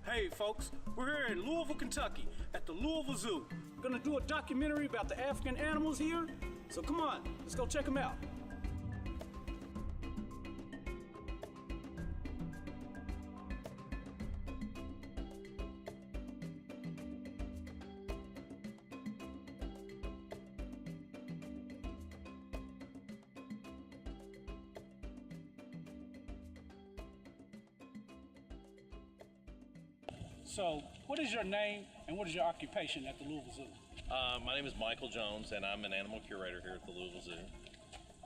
Hey folks, we're here in Louisville, Kentucky at the Louisville Zoo. We're gonna do a documentary about the African animals here, so come on, let's go check them out. So, what is your name and what is your occupation at the Louisville Zoo? My name is Michael Jones, and I'm an animal curator here at the Louisville Zoo.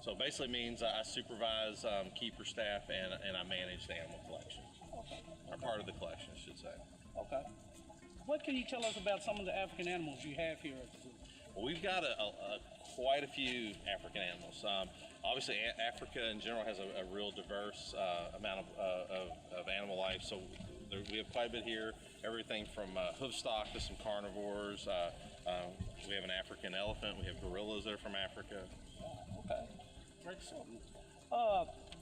So basically means I supervise keeper staff and I manage the animal collection. Okay. Or part of the collection, I should say. Okay. What can you tell us about some of the African animals you have here at the zoo? Well, we've got quite a few African animals. Obviously, Africa in general has a real diverse amount of animal life. So we have quite a bit here. Everything from hoofstock to some carnivores. We have an African elephant. We have gorillas that are from Africa. Okay. Excellent.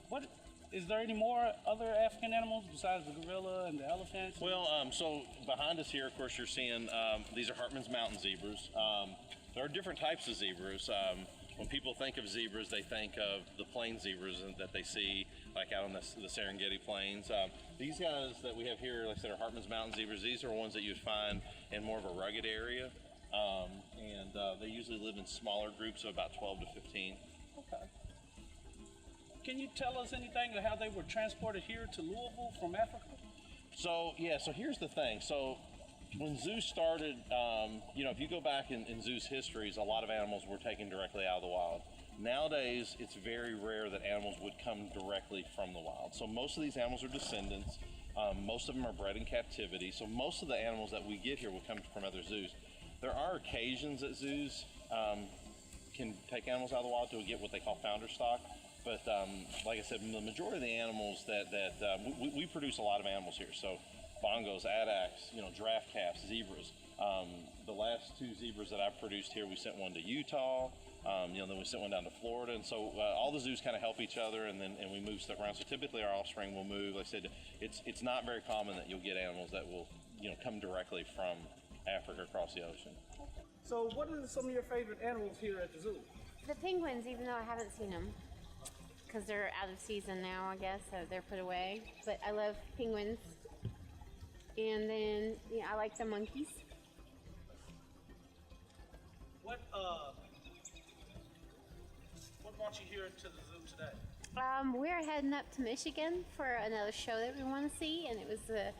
What is there any more other African animals besides the gorilla and the elephants? Well, so behind us here, of course, you're seeing these are Hartman's mountain zebras. There are different types of zebras. When people think of zebras, they think of the plain zebras that they see like out on the Serengeti plains. These guys that we have here, like I said, are Hartman's mountain zebras. These are ones that you'd find in more of a rugged area. And they usually live in smaller groups of about 12 to 15. Okay. Can you tell us anything of how they were transported here to Louisville from Africa? So here's the thing. So when zoos started, if you go back in zoos' histories, a lot of animals were taken directly out of the wild. Nowadays, it's very rare that animals would come directly from the wild. So most of these animals are descendants. Most of them are bred in captivity. So most of the animals that we get here will come from other zoos. There are occasions that zoos can take animals out of the wild to get what they call founder stock. But like I said, the majority of the animals that we produce a lot of animals here. So bongos, addax, giraffe calves, zebras. The last two zebras that I've produced here, we sent one to Utah. Then we sent one down to Florida, and so all the zoos kind of help each other, and we move stuff around. So typically, our offspring will move. Like I said, it's not very common that you'll get animals that will come directly from Africa across the ocean. So, what are some of your favorite animals here at the zoo? The penguins, even though I haven't seen them, because they're out of season now, I guess, so they're put away. But I love penguins. And then, I like the monkeys. What brought you here to the zoo today? We're heading up to Michigan for another show that we want to see, and it was a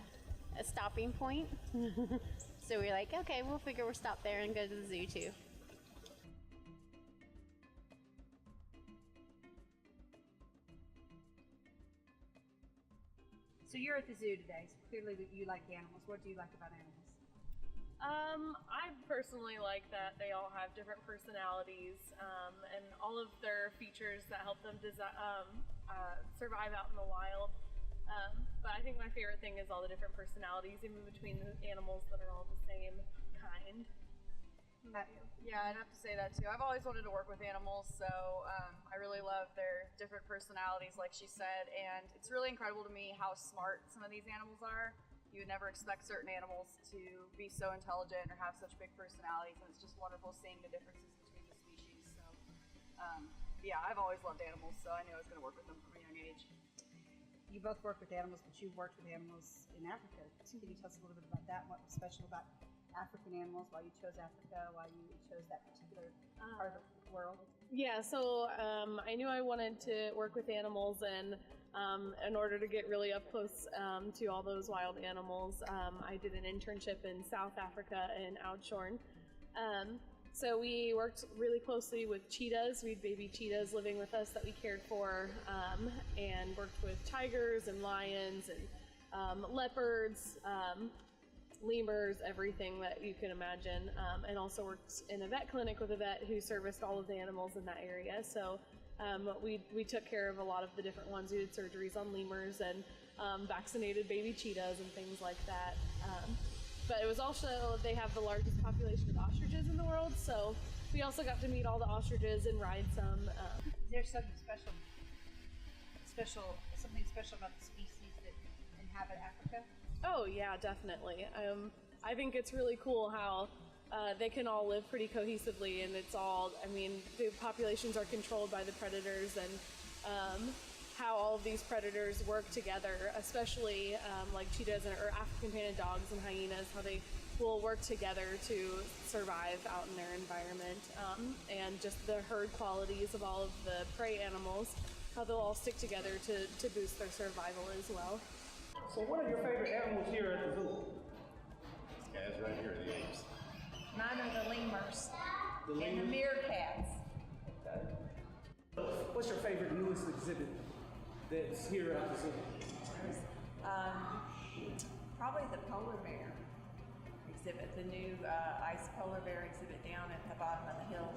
stopping point. So we're like, okay, we'll stop there and go to the zoo too. So you're at the zoo today, so clearly that you like animals. What do you like about animals? I personally like that they all have different personalities and all of their features that help them survive out in the wild. But I think my favorite thing is all the different personalities, even between the animals that are all the same kind. Yeah, I'd have to say that too. I've always wanted to work with animals, so I really love their different personalities, like she said, and it's really incredible to me how smart some of these animals are. You would never expect certain animals to be so intelligent or have such big personalities, and it's just wonderful seeing the differences between the species. So, yeah, I've always loved animals, so I knew I was going to work with them from a young age. You both work with animals, but you've worked with animals in Africa too. Can you tell us a little bit about that? What was special about African animals, why you chose Africa, why you chose that particular part of the world? Yeah, so I knew I wanted to work with animals, and in order to get really up close to all those wild animals, I did an internship in South Africa in Oudtshoorn. So we worked really closely with cheetahs. We had baby cheetahs living with us that we cared for, and worked with tigers and lions and leopards, lemurs, everything that you can imagine, and also worked in a vet clinic with a vet who serviced all of the animals in that area. So we took care of a lot of the different ones. We did surgeries on lemurs and vaccinated baby cheetahs and things like that. But it was also, they have the largest population of ostriches in the world, so we also got to meet all the ostriches and ride some. Is there something special about the species that inhabit Africa? Oh yeah, definitely. I think it's really cool how they can all live pretty cohesively, and it's all, I mean, the populations are controlled by the predators, and how all of these predators work together, especially like cheetahs or African painted dogs and hyenas, how they will work together to survive out in their environment, and just the herd qualities of all of the prey animals, how they'll all stick together to boost their survival as well. So what are your favorite animals here at the zoo? These guys right here, the apes. Mine are the lemurs The and the lemurs? meerkats. What's your favorite newest exhibit that's here at the zoo? Probably the polar bear exhibit, the new ice polar bear exhibit down at the bottom of the hill.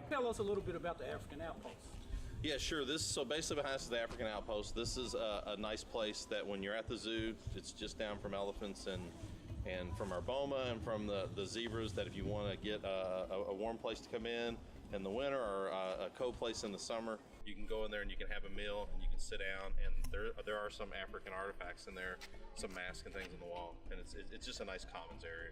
Tell us a little bit about the African Outpost. Yeah, sure. So basically behind us is the African Outpost. This is a nice place that when you're at the zoo, it's just down from elephants and from our boma and from the zebras, that if you want to get a warm place to come in the winter, or a cold place in the summer, you can go in there and you can have a meal and you can sit down, and there are some African artifacts in there, some masks and things on the wall, and it's just a nice commons area.